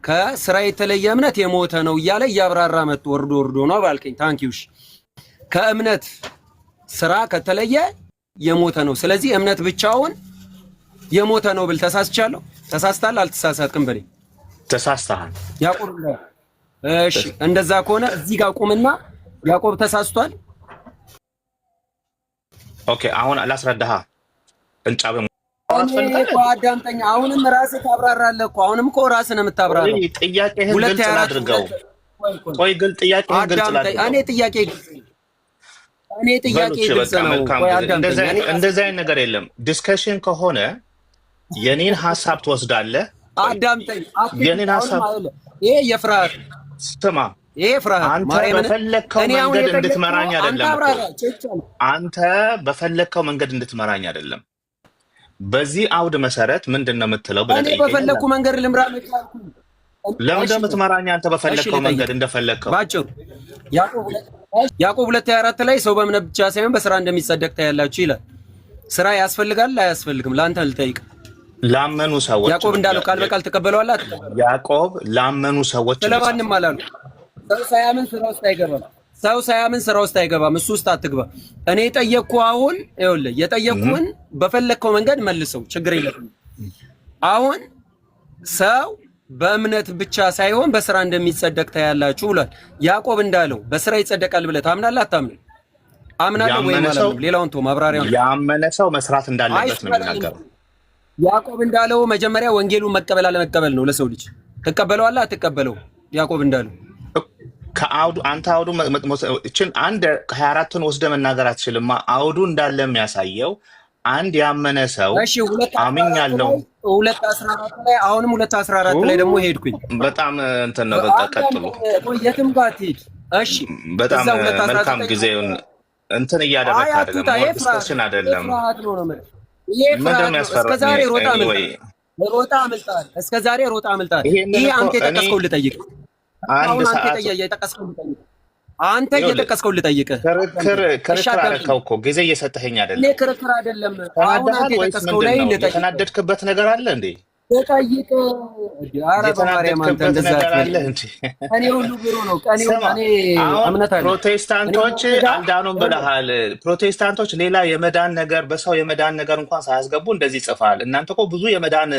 ከስራ የተለየ እምነት የሞተ ነው እያለ እያብራራ መጥቶ ወርዶ ነው ባልከኝ ታንኪዩሽ። ከእምነት ስራ ከተለየ የሞተ ነው። ስለዚህ እምነት ብቻውን የሞተ ነው ብል ተሳስቻለሁ? ተሳስተሃል? አልተሳሳትክም በለኝ። ተሳስተሃል ያዕቆብ። እሺ እንደዛ ከሆነ እዚህ ጋር ቁምና ያዕቆብ ተሳስቷል። ኦኬ አሁን አላስረዳሃ እንጫበ አዳምጠኛ። አሁንም ራስህ ታብራራለህ እኮ። አሁንም እኮ ራስህ ነው የምታብራራው። ጥያቄህን ግልጽ አድርገው። ቆይ ግልጽ ጥያቄህን ግልጽ አድርገው። እኔ ጥያቄ ግልጽ ነው። ቆይ አዳምጠኝ። እንደዛ አይነት ነገር የለም። ዲስከሽን ከሆነ የኔን ሐሳብ ትወስዳለህ። አዳምጠኝ። የኔን ሐሳብ ይሄ የፍርሃት ስማ፣ ይሄ ፍርሃት አንተ በፈለከው መንገድ እንድትመራኝ አይደለም። አንተ በፈለከው መንገድ እንድትመራኝ አይደለም። በዚህ አውድ መሰረት ምንድነው የምትለው? እኔ በፈለኩ መንገድ ልምራ መጣልኩ። ለምን እንደምትመራኝ አንተ በፈለከው መንገድ እንደፈለከው ባጭሩ ያዕቆብ 2:24 ላይ ሰው በእምነት ብቻ ሳይሆን በስራ እንደሚጸደቅ ታያላችሁ ይላል። ስራ ያስፈልጋል አያስፈልግም? ለአንተ ልጠይቅ። ላመኑ ሰዎች ያዕቆብ እንዳለው ቃል በቃል ተቀበለዋላት። ያዕቆብ ላመኑ ሰዎች ስለማንም አላሉ። ሰው ሳያምን ስራ ውስጥ አይገባም። ሰው ሳያምን ስራ ውስጥ አይገባም። እሱ ውስጥ አትግባ። እኔ ጠየቅኩ። አሁን ይኸውልህ የጠየቅኩህን በፈለግከው መንገድ መልሰው፣ ችግር የለም። አሁን ሰው በእምነት ብቻ ሳይሆን በስራ እንደሚጸደቅ ታያላችሁ ብሏል። ያዕቆብ እንዳለው በስራ ይጸደቃል ብለህ ታምናለህ አታምንም? አምናለሁ ወይ ማለት ነው። ሌላውን ተው፣ ማብራሪያ ነው። ያመነ ሰው መስራት እንዳለበት ነው የሚናገረው። ያዕቆብ እንዳለው መጀመሪያ ወንጌሉን መቀበል አለመቀበል ነው ለሰው ልጅ። ትቀበለዋለህ አትቀበለው? ያዕቆብ እንዳለው ከአውዱ አንተ አውዱ እቺን አንድ 24ን ወስደ መናገር አትችልም። አውዱ እንዳለ የሚያሳየው አንድ ያመነ ሰው አምኛለሁ 2:14 ላይ አሁንም 2:14 ላይ ደግሞ ሄድኩኝ። በጣም እንትን ነው። በቃ ቀጥሉ። የትም ጋር ትሄድ። እሺ በጣም መልካም ጊዜውን እንትን እያደረክ አይደለም። ዲስከሽን አይደለም። እስከዛሬ ሮጣ አመልጣል። ይሄ አንተ የጠቀስከው ልጠይቅ። አንተ እየጠቀስከው ልጠይቅ። ክርክር አደረከው እኮ ጊዜ እየሰጠኸኝ አይደለም። እኔ ክርክር አይደለም። አሁን አንተ የጠቀስከው ላይ የተናደድክበት ነገር አለ እንዴ? ተጠይቅ። ኧረ በማርያም አንተ እንደዛ አለ እንዴ? እኔ ሁሉ ብሩ ነው። እኔ እምነት አለ። ፕሮቴስታንቶች አልዳኑም ብለሃል። ፕሮቴስታንቶች ሌላ የመዳን ነገር በሰው የመዳን ነገር እንኳን ሳያስገቡ እንደዚህ ይጽፋል። እናንተ እኮ ብዙ የመዳን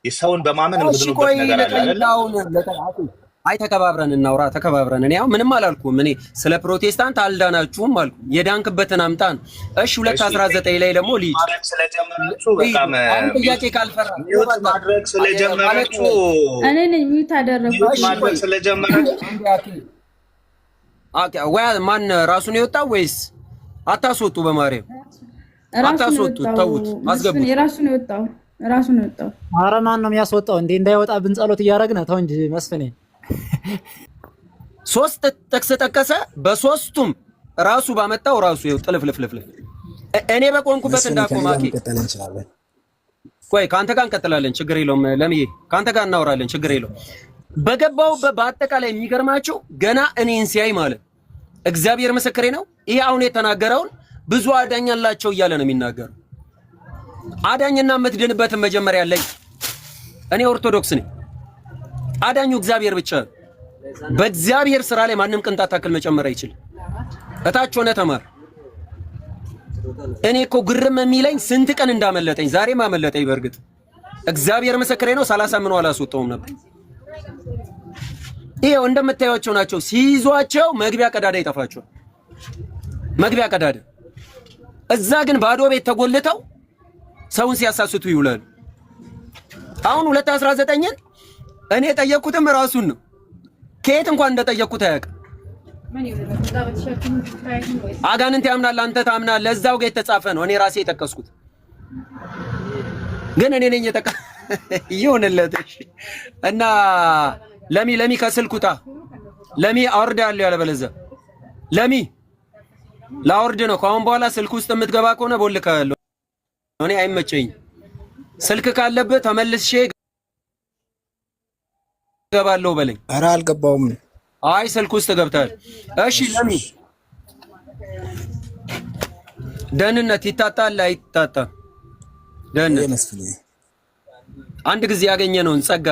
የሰውን በማመን የምትድኑበት ነገር አለ አይደል? አይ ተከባብረን እናውራ። ተከባብረን እኔ ያው ምንም አላልኩም። እኔ ስለ ፕሮቴስታንት አልዳናችሁም አልኩ። የዳንክበትን አምጣ ነው። እሺ 2:19 ላይ ደግሞ ልጅ ስለጀመራችሁ በጣም ጥያቄ ካልፈራ ሚውት ማድረግ ስለጀመራችሁ እኔ ነኝ ሚውት አደረኩት። ማድረግ ስለጀመራችሁ ወይ ማን ራሱን የወጣው ወይስ አታስወጡ? በማርያም አታስወጡ። ተውት፣ አስገቡት። ራሱን የወጣው ኧረ ማን ነው የሚያስወጣው እንዴ? እንዳይወጣብን ጸሎት እያደረግን ተው እንጂ መስፍኔ። 3 ጥቅስ ጠቀሰ። በ3ቱም ራሱ ባመጣው ራሱ ይው ጥልፍልፍልፍ። እኔ በቆንኩበት እንዳቆም አኪ ቆይ ካንተ ጋር እንቀጥላለን። ችግር የለውም። ለምዬ ካንተ ጋር እናወራለን። ችግር የለውም። በገባው በአጠቃላይ የሚገርማችሁ ገና እኔን ሲያይ ማለት እግዚአብሔር ምስክሬ ነው። ይሄ አሁን የተናገረውን ብዙ አዳኝ አላቸው እያለ ነው የሚናገረው። አዳኝና የምትድንበትን መጀመሪያ ላይ እኔ ኦርቶዶክስ ነኝ። አዳኙ እግዚአብሔር ብቻ ነው። በእግዚአብሔር ስራ ላይ ማንም ቅንጣት ታክል መጨመር አይችልም። እታች ሆነ ተማር። እኔ እኮ ግርም የሚለኝ ስንት ቀን እንዳመለጠኝ ዛሬም አመለጠኝ። በእርግጥ እግዚአብሔር ምስክሬ ነው። 30 ምን አላስወጣውም ነበር። ይሄው እንደምታዩቸው ናቸው። ሲይዟቸው መግቢያ ቀዳዳ ይጠፋቸዋል። መግቢያ ቀዳዳ። እዛ ግን ባዶ ቤት ተጎልተው ሰውን ሲያሳስቱ ይውላሉ። አሁን 2:19ን እኔ ጠየቅኩትም ራሱን ነው። ከየት እንኳን እንደጠየቅኩት አያውቅም። አጋንንት ያምናል፣ አንተ ታምናለህ። እዛው ጋር የተጻፈ ነው። እኔ ራሴ የጠቀስኩት ግን እኔ ነኝ ይሁንለት። እና ለሚ ከስልኩታ ለሚ አወርዳለሁ ያለበለዚያ ለሚ ላወርድ ነው። ከአሁን በኋላ ስልክ ውስጥ የምትገባ ከሆነ ቦልካለሁ። እኔ አይመቸኝም። ስልክ ካለበት ተመልሼ ገባለሁ በለኝ። ኧረ አልገባውም። አይ ስልክ ውስጥ ገብታል። እሺ ለሚ ደህንነት ይታጣል አይታጣም? ደህንነት አንድ ጊዜ ያገኘነውን ጸጋ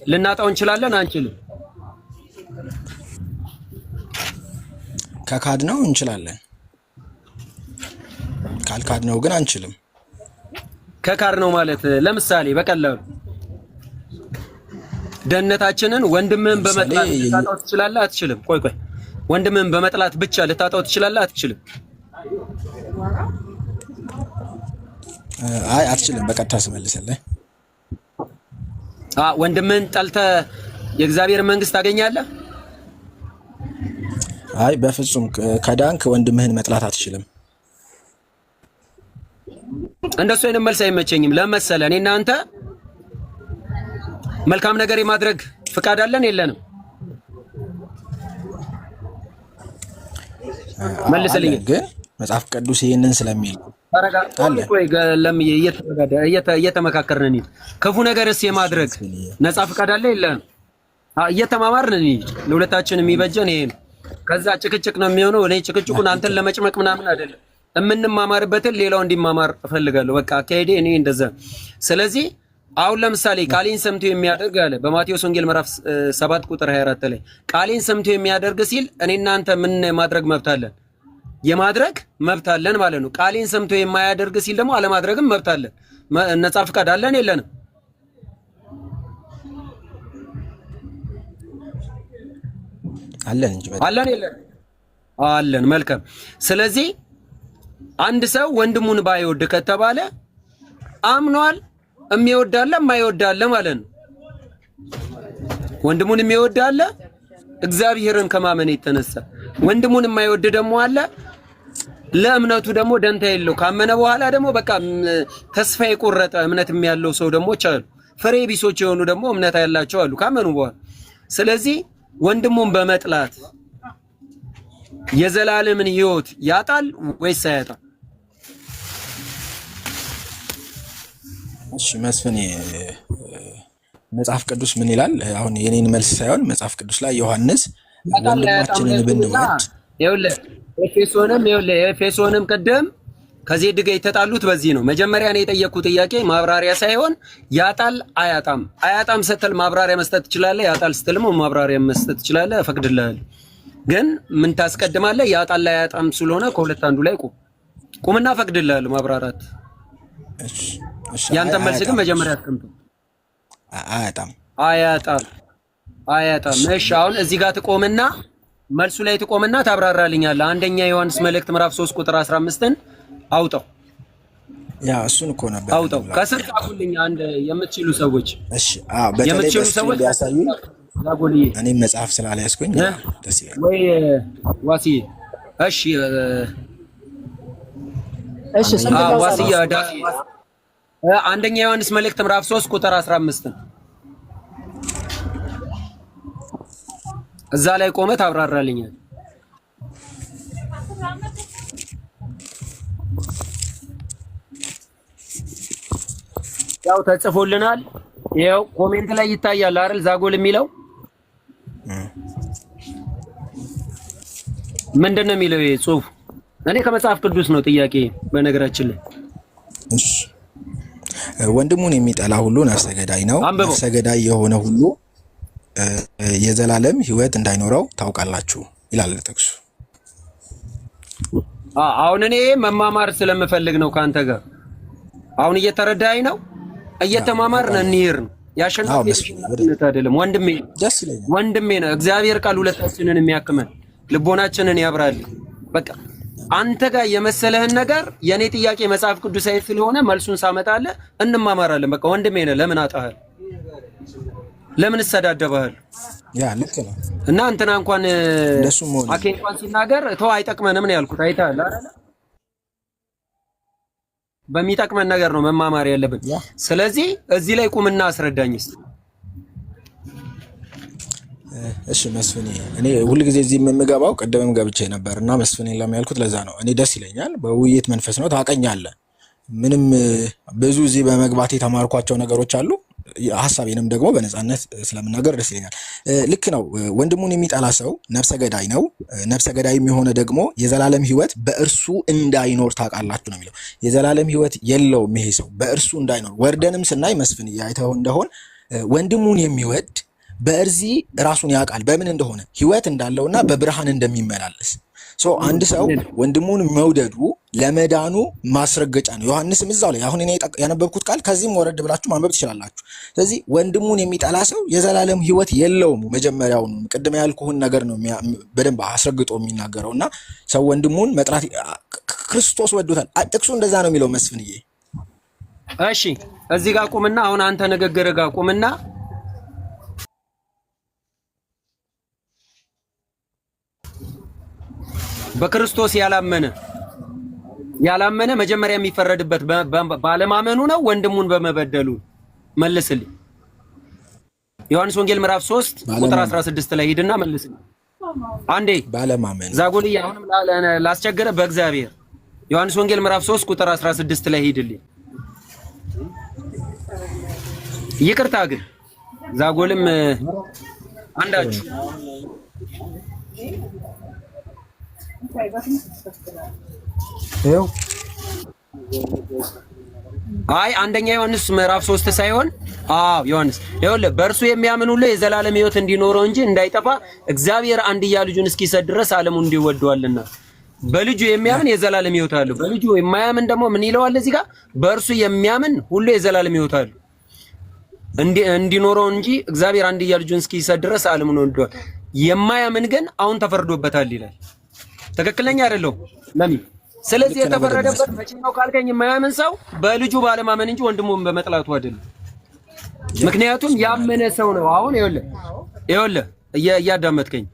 ልናጣው እንችላለን አንችልም? ከካድ ነው እንችላለን፣ ካልካድ ነው ግን አንችልም። ከካድ ነው ማለት ለምሳሌ በቀላሉ ደህንነታችንን ወንድምህን በመጥላት ልታጣው ትችላለህ አትችልም? ቆይ ወንድምህን በመጥላት ብቻ ልታጣው ትችላለህ አትችልም? አይ አትችልም። በቀጥታ ስመልስልህ ወንድምህን ጠልተህ የእግዚአብሔር መንግስት ታገኛለህ? አይ በፍጹም ከዳንክ ወንድምህን መጥላት አትችልም። እንደሱ አይነት መልስ አይመቸኝም። ለመሰለ እኔ እናንተ መልካም ነገር የማድረግ ፍቃድ አለን የለንም? መልስልኝ። ግን መጽሐፍ ቅዱስ ይሄንን ስለሚል እየተመካከርን እንሂድ። ክፉ ነገርስ የማድረግ ነፃ ፍቃድ አለ የለንም? እየተማማርን እንሂድ። ለሁለታችን የሚበጀን ይሄ ነው። ከዛ ጭቅጭቅ ነው የሚሆነው። እኔ ጭቅጭቁን አንተን ለመጭመቅ ምናምን አይደለም። የምንማማርበትን ሌላው እንዲማማር እፈልጋለሁ። በቃ አካሄዴ እኔ እንደዛ። ስለዚህ አሁን ለምሳሌ ቃሌን ሰምቶ የሚያደርግ አለ በማቴዎስ ወንጌል ምዕራፍ 7 ቁጥር 24 ላይ ቃሌን ሰምቶ የሚያደርግ ሲል እኔና አንተ ምን ማድረግ መብት አለን? የማድረግ መብት አለን ማለት ነው። ቃሌን ሰምቶ የማያደርግ ሲል ደግሞ አለማድረግም መብት አለን። ነፃ ፍቃድ አለን የለንም? አለን እንጂ አለን የለን? አለን። መልካም። ስለዚህ አንድ ሰው ወንድሙን ባይወድ ከተባለ አምኗል። የሚወዳለ የማይወዳለ ማለት ነው። ወንድሙን የሚወዳለ እግዚአብሔርን ከማመን የተነሳ ወንድሙን የማይወድ ደግሞ አለ። ለእምነቱ ደግሞ ደንታ የለው ካመነ በኋላ ደግሞ በቃ ተስፋ የቆረጠ እምነትም ያለው ሰው ደግሞ አሉ። ፍሬ ቢሶች የሆኑ ደግሞ እምነት ያላቸው አሉ ካመኑ በኋላ። ስለዚህ ወንድሙን በመጥላት የዘላለምን ሕይወት ያጣል ወይስ አያጣም? እሺ መስፍን መጽሐፍ ቅዱስ ምን ይላል? አሁን የኔን መልስ ሳይሆን መጽሐፍ ቅዱስ ላይ ዮሐንስ ወንድማችንን ብንወድ ይኸውልህ ኤፌሶንም ቅድም ከዜድ ጋር የተጣሉት በዚህ ነው። መጀመሪያ ነው የጠየቅኩት ጥያቄ ማብራሪያ ሳይሆን ያጣል አያጣም ስትል ማብራሪያ መስጠት ትችላለህ። ያጣል ስትልም ማብራሪያ መስጠት ትችላለህ። እፈቅድልሃለሁ። ግን ምን ታስቀድማለህ? ያጣል አያጣም ስለሆነ ከሁለት አንዱ ላይ ቁምና እፈቅድልሃለሁ ማብራራት። ያንተ መልስ ግን መጀመሪያ አስቀምጡ። አያጣም። እሺ አሁን እዚህ ጋር ትቆምና መልሱ ላይ ትቆምና ታብራራልኛለህ። አንደኛ ዮሐንስ መልእክት ምዕራፍ 3 ቁጥር 15ን አውጣው። ያ እሱን እኮ ነበር አውጣው። ከስር ጻፉልኝ አንድ የምትችሉ ሰዎች። እሺ በተለይ ሰዎች ያሳዩ ዛጎልዬ እኔ መጽሐፍ ስላልያዝኩኝ ደስ ይላል ወይ ዋሲ? እሺ ዋሲ አንደኛ ዮሐንስ መልእክት ምዕራፍ 3 ቁጥር 15 እዛ ላይ ቆመ ታብራራልኛል። ያው ተጽፎልናል። ይኸው ኮሜንት ላይ ይታያል አይደል? ዛጎል የሚለው ምንድነው የሚለው ይሄ ጽሁፍ? እኔ ከመጽሐፍ ቅዱስ ነው ጥያቄ በነገራችን ላይ። እሺ ወንድሙን የሚጠላ ሁሉ ነፍሰ ገዳይ ነው። ነፍሰ ገዳይ የሆነ ሁሉ የዘላለም ሕይወት እንዳይኖረው ታውቃላችሁ ይላል ጥቅሱ። አሁን እኔ መማማር ስለምፈልግ ነው ካንተ ጋር። አሁን እየተረዳኸኝ ነው? እየተማማርን እንሂድ ነው። ያሸንፋል አይደለም ወንድሜ፣ ደስ ይለኛል። ወንድሜ ነው። እግዚአብሔር ቃል ሁለታችንን የሚያክመን ልቦናችንን ያብራል። በቃ አንተ ጋር የመሰለህን ነገር የኔ ጥያቄ መጽሐፍ ቅዱሳዊ ስለሆነ መልሱን ሳመጣለህ እንማማራለን። በቃ ወንድሜ ነህ። ለምን አጣሃል? ለምን እሰዳደባለሁ? ያ ልክ ነው። እና እንትና እንኳን እንደሱም ሆነ አኬ እንኳን ሲናገር ተው አይጠቅመንም ነው ያልኩት። አይተሃል አይደል? በሚጠቅመን ነገር ነው መማማር ያለብን። ስለዚህ እዚህ ላይ ቁምና አስረዳኝ እስኪ። እሺ መስፍኔ፣ እኔ ሁልጊዜ እዚህ የምገባው ቅድምም ገብቼ ነበርና መስፍኔን ለማያልኩት ለዛ ነው። እኔ ደስ ይለኛል። በውይይት መንፈስ ነው። ታውቀኛለህ። ምንም ብዙ እዚህ በመግባት የተማርኳቸው ነገሮች አሉ። ሐሳቤንም ደግሞ በነፃነት ስለምናገር ደስ ይለኛል። ልክ ነው። ወንድሙን የሚጠላ ሰው ነፍሰ ገዳይ ነው። ነፍሰ ገዳይ የሆነ ደግሞ የዘላለም ሕይወት በእርሱ እንዳይኖር ታውቃላችሁ ነው የሚለው። የዘላለም ሕይወት የለውም ይሄ ሰው በእርሱ እንዳይኖር። ወርደንም ስናይ መስፍን አይተው እንደሆን ወንድሙን የሚወድ በእርዚህ ራሱን ያውቃል በምን እንደሆነ ህይወት እንዳለውና በብርሃን እንደሚመላለስ። አንድ ሰው ወንድሙን መውደዱ ለመዳኑ ማስረገጫ ነው። ዮሐንስም እዛው ላይ አሁን እኔ ያነበብኩት ቃል ከዚህም ወረድ ብላችሁ ማንበብ ትችላላችሁ። ስለዚህ ወንድሙን የሚጠላ ሰው የዘላለም ህይወት የለውም። መጀመሪያውን ቅድም ያልኩህን ነገር ነው በደንብ አስረግጦ የሚናገረውና ሰው ወንድሙን መጥራት ክርስቶስ ወዶታል። ጥቅሱ እንደዛ ነው የሚለው መስፍንዬ። እሺ እዚህ ጋር ቁምና አሁን አንተ ንግግር ጋር ቁምና በክርስቶስ ያላመነ መጀመሪያ የሚፈረድበት ባለማመኑ ነው ወንድሙን በመበደሉ? መልስልኝ። ዮሐንስ ወንጌል ምዕራፍ 3 ቁጥር 16 ላይ ሂድና መልስልኝ አንዴ። ባለማመኑ ዛጎልያ አሁንም ላስቸገረ በእግዚአብሔር ዮሐንስ ወንጌል ምዕራፍ 3 ቁጥር 16 ላይ ሂድልኝ። ይቅርታ ግን ዛጎልም አንዳችሁ አይ አንደኛ ዮሐንስ ምዕራፍ 3 ሳይሆን ዮሐንስ ይኸውልህ በእርሱ የሚያምን ሁሉ የዘላለም ሕይወት እንዲኖረው እንጂ እንዳይጠፋ እግዚአብሔር አንድያ ልጁን እስኪሰጥ ድረስ ዓለሙን እንዲወደዋልና በልጁ የሚያምን የዘላለም ሕይወት አለው። በልጁ የማያምን ደግሞ ምን ይለዋል እዚህ ጋር? በእርሱ የሚያምን ሁሉ የዘላለም ሕይወት አለው እንዲኖረው እንጂ እግዚአብሔር አንድያ ልጁን እስኪሰጥ ድረስ ዓለሙን ወደዋል። የማያምን ግን አሁን ተፈርዶበታል ይላል። ትክክለኛ አይደለም ለምን? ስለዚህ የተፈረደበት መቼ ነው ካልከኝ የማያምን ሰው በልጁ ባለማመን እንጂ ወንድሙን በመጥላቱ አይደለም። ምክንያቱም ያመነ ሰው ነው። አሁን ይኸውልህ እያዳመጥከኝ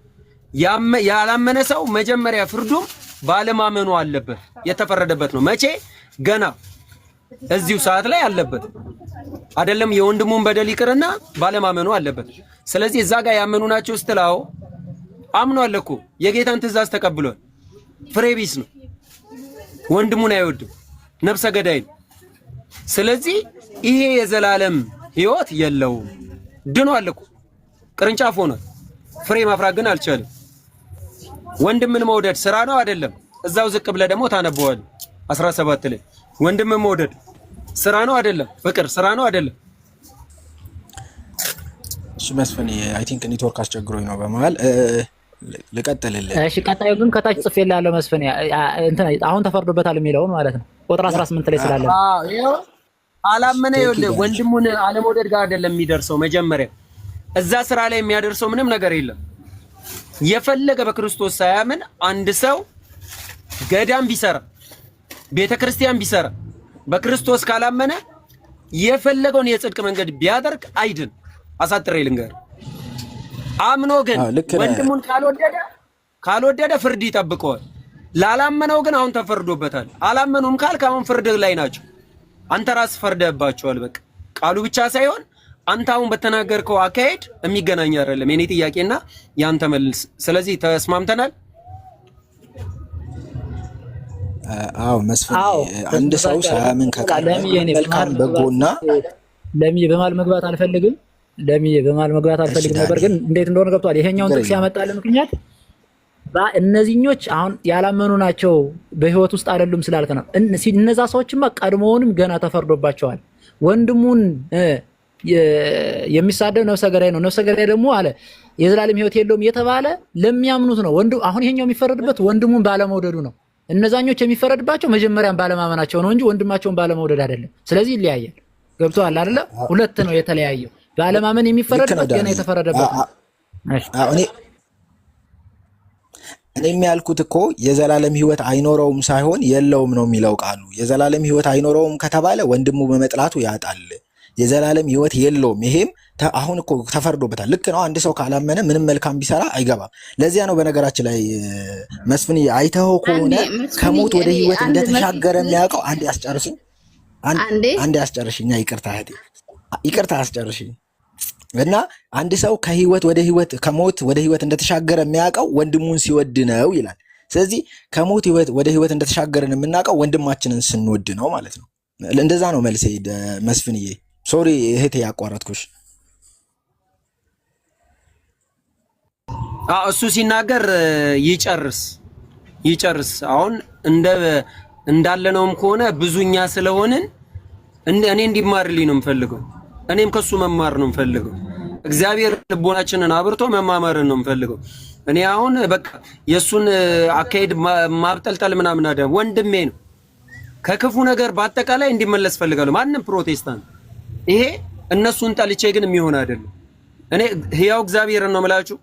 ያላመነ ሰው መጀመሪያ ፍርዱም ባለማመኑ አለበት። የተፈረደበት ነው። መቼ? ገና እዚሁ ሰዓት ላይ አለበት አይደለም። የወንድሙን በደል ይቅርና ባለማመኑ አለበት። ስለዚህ እዛ ጋር ያመኑ ናቸው ስትላው አምኗል እኮ የጌታን ትእዛዝ ተቀብሏል። ፍሬ ቢስ ነው። ወንድሙን አይወድም። ነፍሰ ገዳይ ነው። ስለዚህ ይሄ የዘላለም ሕይወት የለውም። ድኗል እኮ ቅርንጫፍ ሆኗል። ፍሬ ማፍራት ግን አልቻለም። ወንድምን መውደድ ስራ ነው አይደለም? እዛው ዝቅ ብለህ ደግሞ ታነበዋለህ 17 ላይ ወንድምን መውደድ ስራ ነው አይደለም? ፍቅር ስራ ነው አይደለም? እሺ መስፍን አይ ቲንክ ኔትወርክ አስቸግሮኝ ነው በመሃል ልቀጥልልህ። እሺ ቀጣዩ ግን ከታች ጽፌልሃለሁ መስፍን አሁን ተፈርዶበታል የሚለውን ማለት ነው ቁጥር 18 ላይ ስላለ አላመነ ይኸውልህ ወንድሙን አለመውደድ ጋር አይደለም የሚደርሰው። መጀመሪያ እዛ ስራ ላይ የሚያደርሰው ምንም ነገር የለም። የፈለገ በክርስቶስ ሳያምን አንድ ሰው ገዳም ቢሰራ ቤተክርስቲያን ቢሰራ በክርስቶስ ካላመነ የፈለገውን የጽድቅ መንገድ ቢያደርግ አይድን። አሳጥሬ ልንገር። አምኖ ግን ወንድሙን ካልወደደ ፍርድ ይጠብቀዋል። ላላመነው ግን አሁን ተፈርዶበታል። አላመኑም ካልክ አሁን ፍርድ ላይ ናቸው። አንተ ራስህ ፈርደህባቸዋል። በቃ ቃሉ ብቻ ሳይሆን አንተ አሁን በተናገርከው አካሄድ የሚገናኝ አይደለም የኔ ጥያቄና ያንተ መልስ። ስለዚህ ተስማምተናል። መስፍን አንድ ሰው ሳያምን ከቀረ መልካም በጎና ለምዬ በማል መግባት አልፈልግም ነበር ግን እንዴት እንደሆነ ገብቷል። ይሄኛውን ጥቅስ ያመጣል ምክንያት እነዚህኞች አሁን ያላመኑ ናቸው በህይወት ውስጥ አይደሉም ስላልከ ነው። እነዛ ሰዎችማ ቀድሞውንም ገና ተፈርዶባቸዋል። ወንድሙን የሚሳደብ ነፍሰ ገዳይ ነው። ነፍሰ ገዳይ ደግሞ አለ የዘላለም ህይወት የለውም የተባለ ለሚያምኑት ነው። አሁን ይሄኛው የሚፈረድበት ወንድሙን ባለመውደዱ ነው። እነዛኞች የሚፈረድባቸው መጀመሪያም ባለማመናቸው ነው እንጂ ወንድማቸውን ባለመውደድ አይደለም። ስለዚህ ይለያያል። ገብቶሃል አይደለ? ሁለት ነው የተለያየው። ባለማመን የሚፈረድበት ገና የተፈረደበት ነው። እኔ የሚያልኩት እኮ የዘላለም ህይወት አይኖረውም ሳይሆን የለውም ነው የሚለው ቃሉ። የዘላለም ህይወት አይኖረውም ከተባለ ወንድሙ በመጥላቱ ያጣል። የዘላለም ህይወት የለውም። ይሄም አሁን እኮ ተፈርዶበታል። ልክ ነው። አንድ ሰው ካላመነ ምንም መልካም ቢሰራ አይገባም። ለዚያ ነው በነገራችን ላይ መስፍን አይተኸው ከሆነ ከሞት ወደ ህይወት እንደተሻገረ የሚያውቀው አንድ ያስጨርሽኝ ይቅርታ አስጨርሽኝ። እና አንድ ሰው ከህይወት ወደ ህይወት ከሞት ወደ ህይወት እንደተሻገረ የሚያውቀው ወንድሙን ሲወድ ነው ይላል። ስለዚህ ከሞት ወደ ህይወት እንደተሻገረን የምናውቀው ወንድማችንን ስንወድ ነው ማለት ነው። እንደዛ ነው መልሴ መስፍንዬ። ሶሪ እህቴ ያቋረጥኩሽ። እሱ ሲናገር ይጨርስ። አሁን እንዳለነውም ከሆነ ብዙኛ ስለሆንን እኔ እንዲማርልኝ ነው የምፈልገው። እኔም ከሱ መማር ነው የምፈልገው። እግዚአብሔር ልቦናችንን አብርቶ መማማርን ነው የምፈልገው። እኔ አሁን በቃ የሱን አካሄድ ማብጠልጠል ምናምን አይደለም፣ ወንድሜ ነው። ከክፉ ነገር በአጠቃላይ እንዲመለስ ፈልጋለሁ። ማንም ፕሮቴስታንት ይሄ እነሱን ጠልቼ ግን የሚሆን አይደለም። እኔ ሕያው እግዚአብሔርን ነው የምላችሁ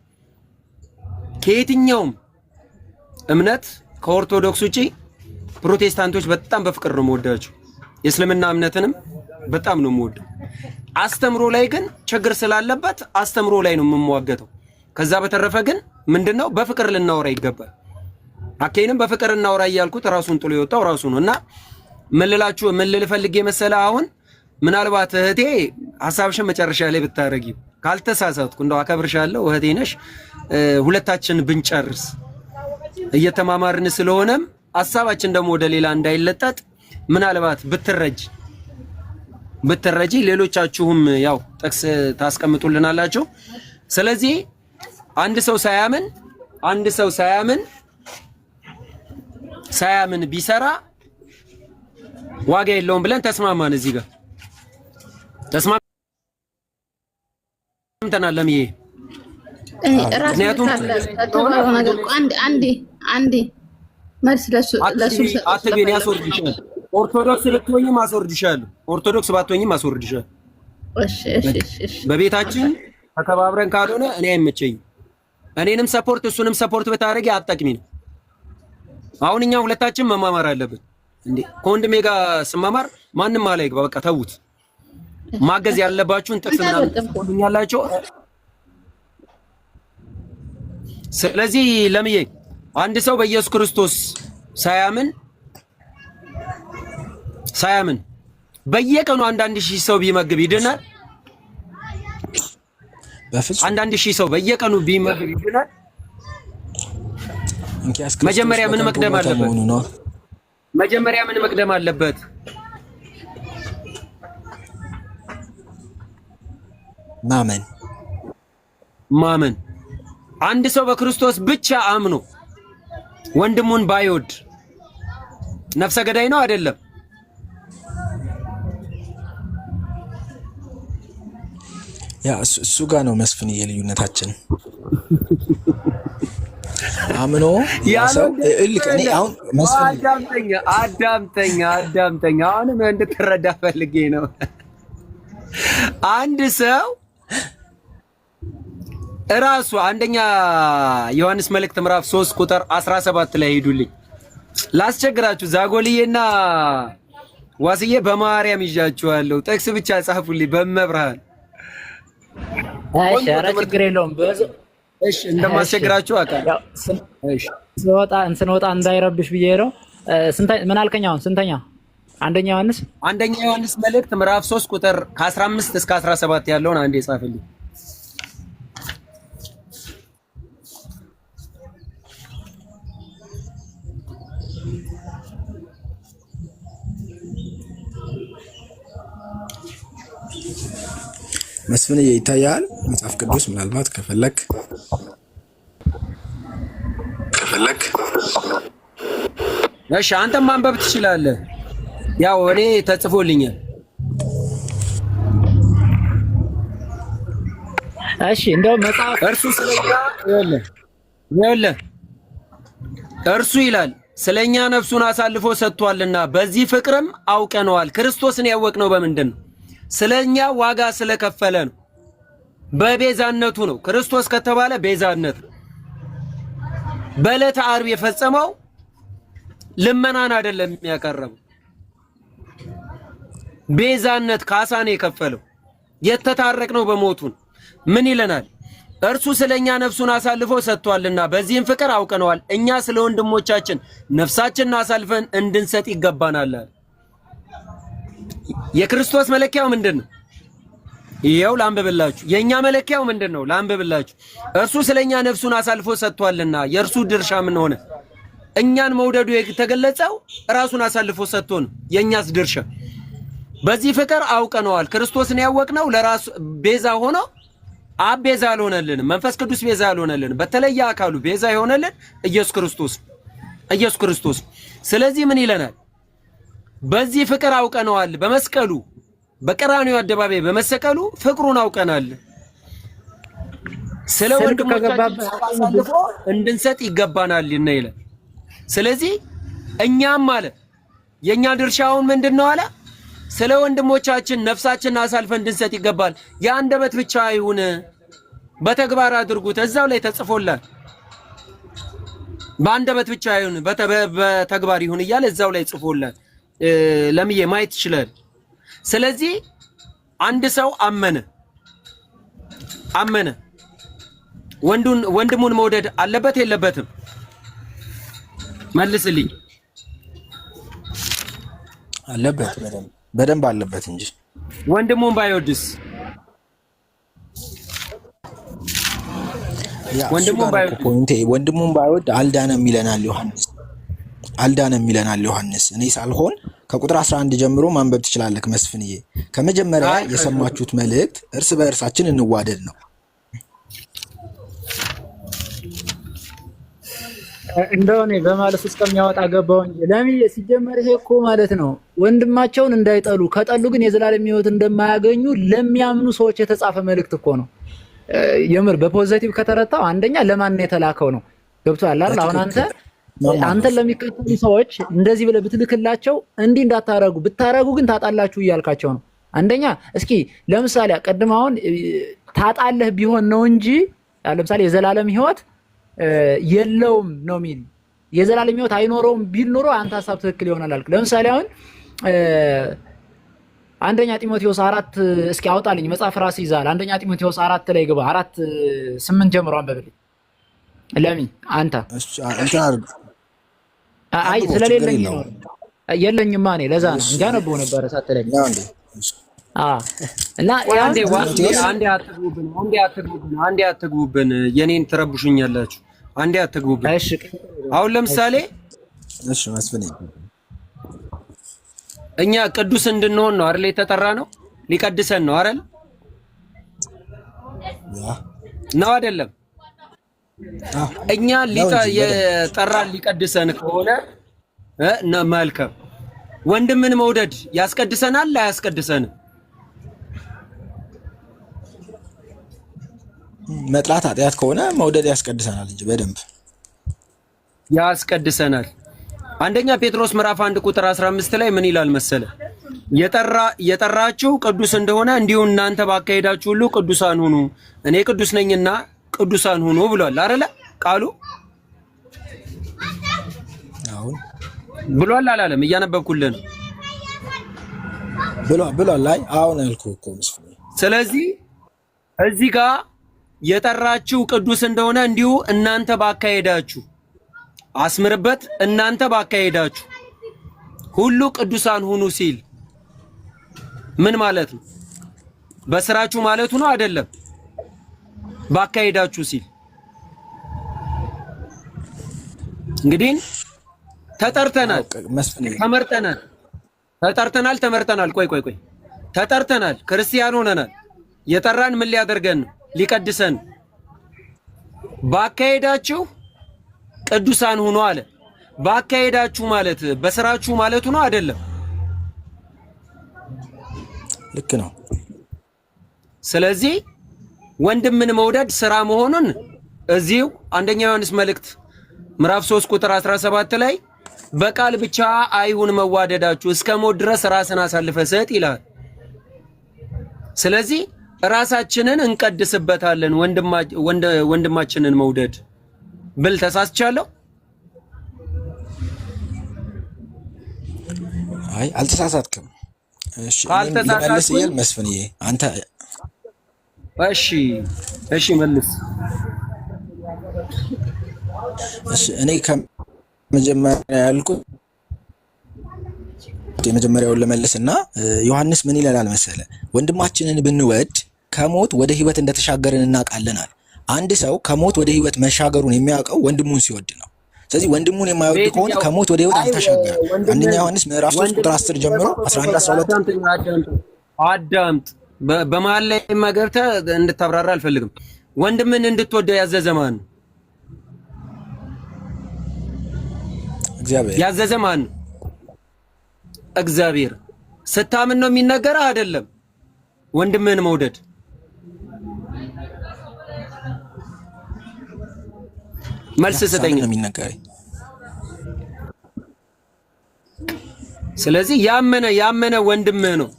ከየትኛውም እምነት ከኦርቶዶክስ ውጪ ፕሮቴስታንቶች በጣም በፍቅር ነው የምወዳቸው። የእስልምና እምነትንም በጣም ነው የምወደው። አስተምሮ ላይ ግን ችግር ስላለበት አስተምሮ ላይ ነው የምሟገተው። ከዛ በተረፈ ግን ምንድነው በፍቅር ልናወራ ይገባል። አኬንም በፍቅር እናወራ እያልኩት ራሱን ጥሎ የወጣው ራሱ ነው። እና ምን ልል ፈልጌ መሰለ አሁን ምናልባት እህቴ ሐሳብሽን መጨረሻ ላይ ብታረጊ ካልተሳሳትኩ እንደው አከብርሻለሁ፣ እህቴ ነሽ። ሁለታችን ብንጨርስ እየተማማርን ስለሆነም ሐሳባችን ደግሞ ወደ ሌላ እንዳይለጠጥ ምናልባት ብትረጂ ሌሎቻችሁም ያው ጥቅስ ታስቀምጡልናላችሁ። ስለዚህ አንድ ሰው ሳያምን ቢሰራ ዋጋ የለውም ብለን ተስማማን። እዚህ ጋር ተስማምተናል። ለምዬ ምክንያቱም አንዴ መልስ ለሱ አትገኝ ያስወርድሻል። ኦርቶዶክስ ልትሆኝም አስወርድሻለሁ፣ ኦርቶዶክስ ባትሆኝም አስወርድሻለሁ። እሺ በቤታችን ተከባብረን ካልሆነ እኔ አይመቸኝም። እኔንም ሰፖርት እሱንም ሰፖርት ብታደርጊ አትጠቅሚ ነው። አሁን እኛ ሁለታችን መማማር አለብን እንዴ። ከወንድሜ ጋር ስማማር ማንም አለ ይግባ። በቃ ተውት። ማገዝ ያለባችሁን ጥቅስና ትቆኛላችሁ። ስለዚህ ለምዬ አንድ ሰው በኢየሱስ ክርስቶስ ሳያምን በየቀኑ አንዳንድ ሺህ ሰው ቢመግብ ይድናል? አንዳንድ ሺህ ሰው በየቀኑ ቢመግብ ይድናል? መጀመሪያ ምን መቅደም አለበት? ማመን። አንድ ሰው በክርስቶስ ብቻ አምኖ ወንድሙን ባይወድ ነፍሰ ገዳይ ነው አይደለም? ያ እሱ ጋር ነው መስፍን የልዩነታችን። አምኖ ያሰው እልከኔ አሁን መስፍን አዳምጠኛ አሁንም እንድትረዳ ፈልጌ ነው። አንድ ሰው እራሱ አንደኛ ዮሐንስ መልእክት ምዕራፍ 3 ቁጥር 17 ላይ ሄዱልኝ ላስቸግራችሁ። ዛጎልዬና ዋስዬ በማርያም ይዣችኋለሁ። ጥቅስ ብቻ ጻፉልኝ በመብርሃን። እሺ፣ ኧረ ችግር የለውም። እሺ፣ እንደማስቸግራችሁ አውቃለሁ። እሺ፣ ስንወጣ እንዳይረብሽ ብዬ ነው። ምን አልከኝ? አሁን ስንተኛ? አንደኛ ዮሐንስ መልእክት ምዕራፍ 3 ቁጥር ከ15 እስከ 17 ያለውን አንዴ ጻፍልኝ። መስፍን ይታያል መጽሐፍ ቅዱስ ምናልባት ከፈለክ እሺ፣ አንተም ማንበብ ትችላለህ። ያው እኔ ተጽፎልኛል። እሺ፣ እንደው መጽሐፍ እርሱ ይላል ስለኛ ነፍሱን አሳልፎ ሰጥቷልና በዚህ ፍቅርም አውቀነዋል። ክርስቶስን ያወቅነው በምንድን ነው? ስለኛ ዋጋ ስለከፈለ ነው። በቤዛነቱ ነው። ክርስቶስ ከተባለ ቤዛነት ነው። በዕለተ ዓርብ የፈጸመው ልመናን አይደለም የሚያቀርበው፣ ቤዛነት ካሳን የከፈለው የተታረቅነው በሞቱን ምን ይለናል? እርሱ ስለኛ ነፍሱን አሳልፎ ሰጥቷልና በዚህም ፍቅር አውቀነዋል። እኛ ስለ ወንድሞቻችን ነፍሳችንን አሳልፈን እንድንሰጥ ይገባናል። የክርስቶስ መለኪያው ምንድነው? ይሄው ላንብብላችሁ። የኛ መለኪያው ምንድነው? ላንብብላችሁ። እርሱ ስለኛ ነፍሱን አሳልፎ ሰጥቷልና የእርሱ ድርሻ ምን ሆነ? እኛን መውደዱ የተገለጸው ራሱን አሳልፎ ሰጥቶ ነው። የኛስ ድርሻ በዚህ ፍቅር አውቀነዋል። ክርስቶስን ያወቅነው ለራሱ ቤዛ ሆኖ አብ ቤዛ አልሆነልንም፣ መንፈስ ቅዱስ ቤዛ አልሆነልንም። በተለየ አካሉ ቤዛ የሆነልን ኢየሱስ ክርስቶስ። ስለዚህ ምን ይለናል? በዚህ ፍቅር አውቀነዋል። በመስቀሉ በቀራንዮ አደባባይ በመሰቀሉ ፍቅሩን አውቀናል። ስለ ወንድሞቻችን አሳልፎ እንድንሰጥ ይገባናል ይላል። ስለዚህ እኛም አለ የኛ ድርሻውን ምንድነው አለ ስለ ወንድሞቻችን ነፍሳችንን አሳልፈን እንድንሰጥ ይገባል። የአንደበት ብቻ አይሁን፣ በተግባር አድርጉት። እዛው ላይ ተጽፎላል። በአንደበት ብቻ አይሁን በተግባር ይሁን እያለ እዛው ላይ ጽፎላል። ለምዬ ማየት ይችላል። ስለዚህ አንድ ሰው አመነ ወንድሙን መውደድ አለበት የለበትም? መልስልኝ። አለበት፣ በደንብ አለበት እንጂ ወንድሙን ባይወድስ? ወንድሙን ባይወድ አልዳነም ይለናል ዮሐንስ። እኔ ሳልሆን ከቁጥር 11 ጀምሮ ማንበብ ትችላለህ መስፍንዬ። ከመጀመሪያ የሰማችሁት መልእክት እርስ በእርሳችን እንዋደድ ነው። እንደሆነ በማለት እስከሚያወጣ ገባው እንጂ ለምን ሲጀመር ይሄ እኮ ማለት ነው ወንድማቸውን እንዳይጠሉ ከጠሉ ግን የዘላለም ሕይወት እንደማያገኙ ለሚያምኑ ሰዎች የተጻፈ መልእክት እኮ ነው። የምር በፖዚቲቭ ከተረታው አንደኛ ለማን ነው የተላከው ነው። ገብቶሃል አይደል? አሁን አንተን ለሚከተሉ ሰዎች እንደዚህ ብለህ ብትልክላቸው እንዲህ እንዳታረጉ ብታረጉ ግን ታጣላችሁ እያልካቸው ነው። አንደኛ እስኪ ለምሳሌ ቀድም አሁን ታጣለህ ቢሆን ነው እንጂ ለምሳሌ የዘላለም ሕይወት የለውም ነው የሚል የዘላለም ሕይወት አይኖረውም ቢል ኖሮ አንተ ሐሳብ ትክክል ይሆናል አልክ። ለምሳሌ አሁን አንደኛ ጢሞቴዎስ 4 እስኪ አውጣልኝ መጽሐፍ ራስ ይዛል። አንደኛ ጢሞቴዎስ 4 ላይ ግባ 4:8 ጀምሮ አንበብልኝ። ለምን አንተ አይ ስለሌለኝ ነው የለኝማ እኔ ለዛ ነው እንጃ ነበር ሳትለኝ እና አንዴ አትግቡብን የኔን ትረብሹኛላችሁ። አንዴ አትግቡብን። እሺ አሁን ለምሳሌ እሺ መስፍኔ እኛ ቅዱስ እንድንሆን ነው አይደል የተጠራ ነው? ሊቀድሰን ነው አይደል? ነው አይደለም? እኛ የጠራን ሊቀድሰን ከሆነ መልካም። ወንድምን መውደድ ያስቀድሰናል አያስቀድሰንም? መጥላት ኃጢአት ከሆነ መውደድ ያስቀድሰናል እንጂ በደንብ ያስቀድሰናል። አንደኛ ጴጥሮስ ምዕራፍ 1 ቁጥር 15 ላይ ምን ይላል መሰለ? የጠራችሁ ቅዱስ እንደሆነ እንዲሁ እናንተ ባካሄዳችሁ ሁሉ ቅዱሳን ሁኑ፣ እኔ ቅዱስ ነኝና ቅዱሳን ሁኑ ብሏል አይደለ? ቃሉ አሁን ብሏል አላለም? እያነበብኩልህ ነው። ብሏል ላይ አሁን አልኩህ እኮ መስፍኔ። ስለዚህ እዚህ ጋር የጠራችሁ ቅዱስ እንደሆነ እንዲሁ እናንተ ባካሄዳችሁ አስምርበት፣ እናንተ ባካሄዳችሁ ሁሉ ቅዱሳን ሁኑ ሲል ምን ማለት ነው? በስራችሁ ማለቱ ነው አይደለም? ባካሄዳችሁ ሲል እንግዲህ ተጠርተናል፣ ተመርጠናል። ተጠርተናል፣ ተመርጠናል። ቆይ ተጠርተናል፣ ክርስቲያን ሆነናል። የጠራን ምን ሊያደርገን ነው? ሊቀድሰን። ባካሄዳችሁ ቅዱሳን ሁኑ አለ። ባካሄዳችሁ ማለት በስራችሁ ማለቱ ነው አይደለም? ልክ ነው። ስለዚህ ወንድምን መውደድ ስራ መሆኑን እዚሁ አንደኛ ዮሐንስ መልእክት ምዕራፍ 3 ቁጥር 17 ላይ በቃል ብቻ አይሁን መዋደዳችሁ እስከ ሞት ድረስ ራስን አሳልፈ ሰጥ ይላል። ስለዚህ ራሳችንን እንቀድስበታለን ወንድማችንን መውደድ ብል ተሳስቻለሁ? አይ አልተሳሳትክም። እሺ መልስ ይል መስፍንዬ አንተ እሺ መልስ። እሺ እኔ ከመጀመሪያ ያልኩት የመጀመሪያውን ለመልስና ዮሐንስ ምን ይላል መሰለ? ወንድማችንን ብንወድ ከሞት ወደ ሕይወት እንደተሻገርን እናውቃለናል። አንድ ሰው ከሞት ወደ ሕይወት መሻገሩን የሚያውቀው ወንድሙን ሲወድ ነው። ስለዚህ ወንድሙን የማይወድ ከሆነ ከሞት ወደ ሕይወት አልተሻገረም። አንደኛ ዮሐንስ ምዕራፍ 3 ቁጥር 10 ጀምሮ 11 12 አዳምጥ። በመሃል ላይ ማገብተህ እንድታብራራ አልፈልግም። ወንድምን እንድትወደው ያዘዘ ማን ነው? እግዚአብሔር። ያዘዘ ማን ነው? እግዚአብሔር። ስታምን ነው የሚነገር አይደለም ወንድምህን መውደድ መልስ ስጠኝ ነው የሚነገረኝ ስለዚህ ያመነ ወንድምህ ነው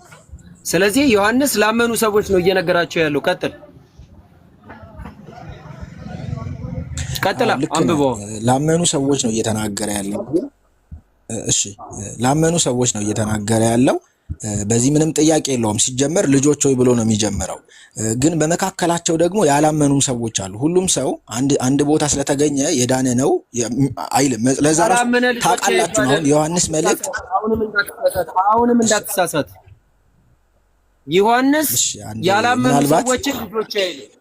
ስለዚህ ዮሐንስ ላመኑ ሰዎች ነው እየነገራቸው ያለው ቀጥል አንብበው ላመኑ ሰዎች ነው እየተናገረ ያለው እሺ ላመኑ ሰዎች ነው እየተናገረ ያለው በዚህ ምንም ጥያቄ የለውም ሲጀመር ልጆች ሆይ ብሎ ነው የሚጀምረው ግን በመካከላቸው ደግሞ ያላመኑ ሰዎች አሉ ሁሉም ሰው አንድ ቦታ ስለተገኘ የዳነ ነው አይልም ለዛ ታውቃላችሁ ነው ዮሐንስ መልእክት አሁንም እንዳትሳሳት ዮሐንስ ያላመኑ ሰዎች ልጆች አይልም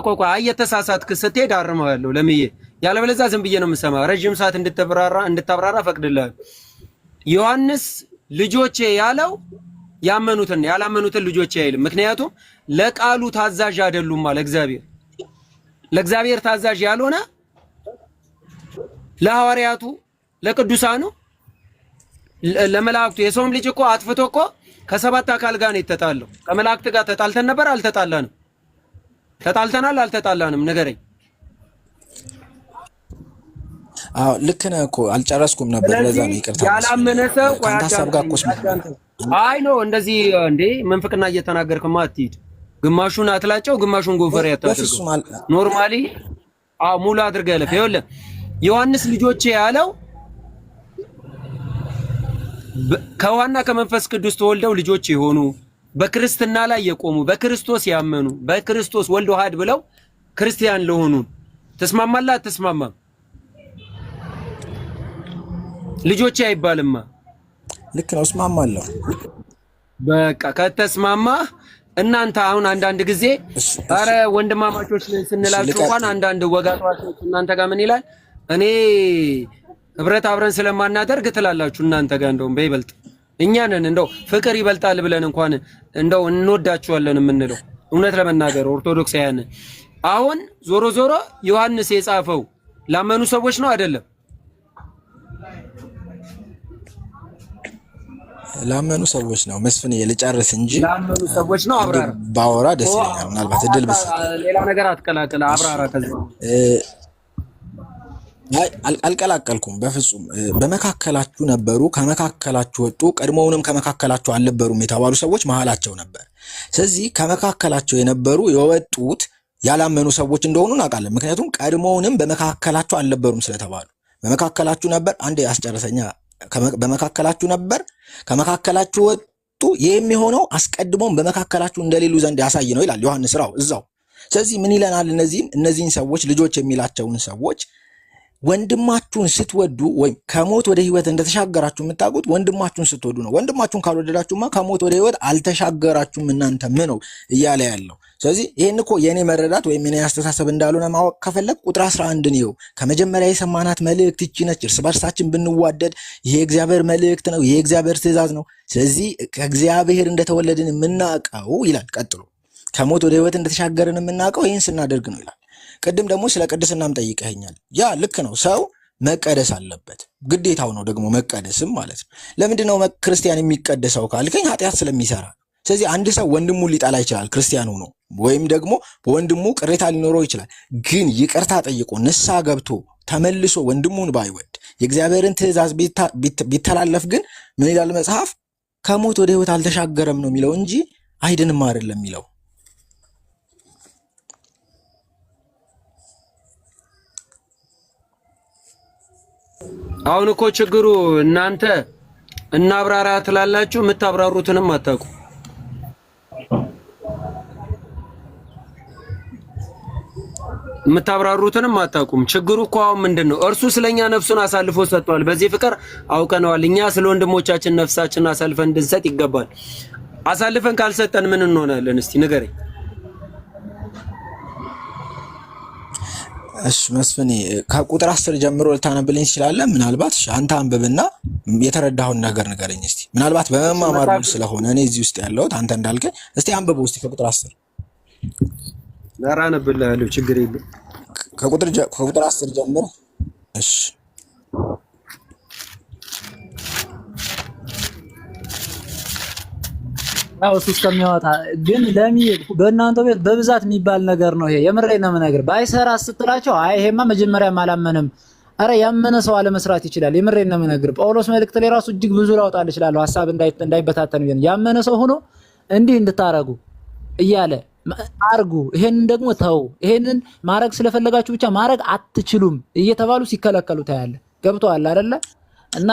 ቆቆ እየተሳሳትክ ስትሄድ አርመዋለሁ ለምዬ ያለበለዚያ ዝም ብዬ ነው የምሰማ ረጅም ሰዓት እንድታብራራ ፈቅድልሃል ዮሐንስ ልጆቼ ያለው ያመኑትን ያላመኑትን ልጆቼ አይልም ምክንያቱም ለቃሉ ታዛዥ አይደሉም ማለት ለእግዚአብሔር ታዛዥ ያልሆነ ለሐዋርያቱ ለቅዱሳኑ ለመላእክቱ የሰውም ልጅ እኮ አጥፍቶ እኮ ከሰባት አካል ጋር ነው የተጣለው ከመላእክት ጋር ተጣልተን ነበር አልተጣላንም ተጣልተናል አልተጣላንም ንገረኝ አዎ ልክ ነህ እኮ አልጨረስኩም ነበር ለዛ ነው ይቅርታ ያላመነ ሰው አይ ነው እንደዚህ እንዴ መንፍቅና እየተናገርክማ አትሂድ ግማሹን አትላጨው ግማሹን ጎፈር ያታድርገው ኖርማሊ ሙሉ አድርገህ ለፈ ይኸውልህ ዮሐንስ ልጆቼ ያለው ከዋና ከመንፈስ ቅዱስ ተወልደው ልጆች የሆኑ በክርስትና ላይ የቆሙ በክርስቶስ ያመኑ በክርስቶስ ወልድ ዋህድ ብለው ክርስቲያን ለሆኑ ተስማማላ ተስማማም ልጆች አይባልማ ልክ ነው እስማማለሁ በቃ ከተስማማ እናንተ አሁን አንዳንድ ጊዜ አረ ወንድማማቾች ስንላችሁ እንኳን አንዳንድ ወጋጣዎች እናንተ ጋር ምን ይላል እኔ ህብረት አብረን ስለማናደርግ ትላላችሁ እናንተ ጋር እንደውም በይበልጥ እኛንን እንደው ፍቅር ይበልጣል ብለን እንኳን እንደው እንወዳችኋለን የምንለው እውነት ለመናገር ኦርቶዶክሳውያን አሁን ዞሮ ዞሮ ዮሐንስ የጻፈው ላመኑ ሰዎች ነው አይደለም ላመኑ ሰዎች ነው መስፍን ልጨርስ እንጂ ላመኑ ሰዎች ነው አብራራ ባወራ ደስ ይለኛል ምናልባት እድል በስ ሌላ ነገር አትቀላቅል አብራራ ከዛ አልቀላቀልኩም በፍጹም በመካከላችሁ ነበሩ ከመካከላችሁ ወጡ ቀድሞውንም ከመካከላችሁ አልነበሩም የተባሉ ሰዎች መሃላቸው ነበር ስለዚህ ከመካከላቸው የነበሩ የወጡት ያላመኑ ሰዎች እንደሆኑ እናውቃለን ምክንያቱም ቀድሞውንም በመካከላችሁ አልነበሩም ስለተባሉ በመካከላችሁ ነበር አንዴ አስጨርሰኛ በመካከላችሁ ነበር ከመካከላችሁ ወጡ የሚሆነው አስቀድሞም በመካከላችሁ እንደሌሉ ዘንድ ያሳይ ነው ይላል ዮሐንስ ራው እዛው ስለዚህ ምን ይለናል እነዚህን ሰዎች ልጆች የሚላቸውን ሰዎች ወንድማችሁን ስትወዱ ወይ ከሞት ወደ ህይወት እንደተሻገራችሁ የምታውቁት ወንድማችሁን ስትወዱ ነው ወንድማችሁን ካልወደዳችሁማ ከሞት ወደ ህይወት አልተሻገራችሁም እናንተ ምን ነው እያለ ያለው ስለዚህ ይሄን እኮ የኔ መረዳት ወይ የኔ አስተሳሰብ እንዳልሆነ ማወቅ ከፈለክ ቁጥር 11 ነው ከመጀመሪያ የሰማናት መልእክት እቺ ነች እርስ በርሳችን ብንዋደድ ይሄ እግዚአብሔር መልእክት ነው ይሄ እግዚአብሔር ትእዛዝ ነው ስለዚህ ከእግዚአብሔር እንደተወለድን የምናውቀው ይላል ቀጥሎ ከሞት ወደ ህይወት እንደተሻገርን የምናውቀው ይሄን ስናደርግ ነው ይላል ቅድም ደግሞ ስለ ቅድስናም ጠይቀኸኛል ያ ልክ ነው ሰው መቀደስ አለበት ግዴታው ነው ደግሞ መቀደስም ማለት ነው ለምንድን ነው ክርስቲያን የሚቀደሰው ካልከኝ ኃጢአት ስለሚሰራ ስለዚህ አንድ ሰው ወንድሙን ሊጠላ ይችላል ክርስቲያን ሆኖ ወይም ደግሞ በወንድሙ ቅሬታ ሊኖረው ይችላል ግን ይቅርታ ጠይቆ ንስሐ ገብቶ ተመልሶ ወንድሙን ባይወድ የእግዚአብሔርን ትእዛዝ ቢተላለፍ ግን ምን ይላል መጽሐፍ ከሞት ወደ ህይወት አልተሻገረም ነው የሚለው እንጂ አይድንም አይደለም የሚለው አሁን እኮ ችግሩ እናንተ እናብራራ ትላላችሁ የምታብራሩትንም አታውቁ የምታብራሩትንም አታውቁም ችግሩ እኮ አሁን ምንድነው እርሱ ስለኛ ነፍሱን አሳልፎ ሰጥቷል በዚህ ፍቅር አውቀነዋል እኛ ስለ ወንድሞቻችን ነፍሳችንን አሳልፈን እንድንሰጥ ይገባል አሳልፈን ካልሰጠን ምን እንሆናለን እስቲ ንገረኝ እሺ መስፍኔ ከቁጥር 10 ጀምሮ ልታነብልኝ ትችላለህ ምናልባት አንተ አንብብና የተረዳኸውን ነገር ንገረኝ እስቲ ምናልባት በመማማር ስለሆነ እኔ እዚህ ውስጥ ያለሁት አንተ እንዳልከኝ እስቲ አንብበው እስቲ ከቁጥር 10 ላራነብልሃለሁ ችግር የለም ከቁጥር 10 ጀምሮ እሺ ያው እሱ እስከሚያወጣ ግን በእናንተ ቤት በብዛት የሚባል ነገር ነው ይሄ። የምሬን ነው የምነግርህ። ባይሰራ ስትላቸው አይ ይሄማ መጀመሪያም አላመንም። አረ ያመነ ሰው አለመስራት ይችላል። የምሬን ነው የምነግርህ። ጳውሎስ መልእክት ላይ ራሱ እጅግ ብዙ ላውጣልህ እችላለሁ ሐሳብ እንዳይበታተን ይሄን ያመነ ሰው ሆኖ እንዲህ እንድታረጉ እያለ አርጉ፣ ይሄንን ደግሞ ተው፣ ይሄንን ማረግ ስለፈለጋችሁ ብቻ ማረግ አትችሉም እየተባሉ ሲከለከሉ ታያለ። ገብቶሃል አይደለ? እና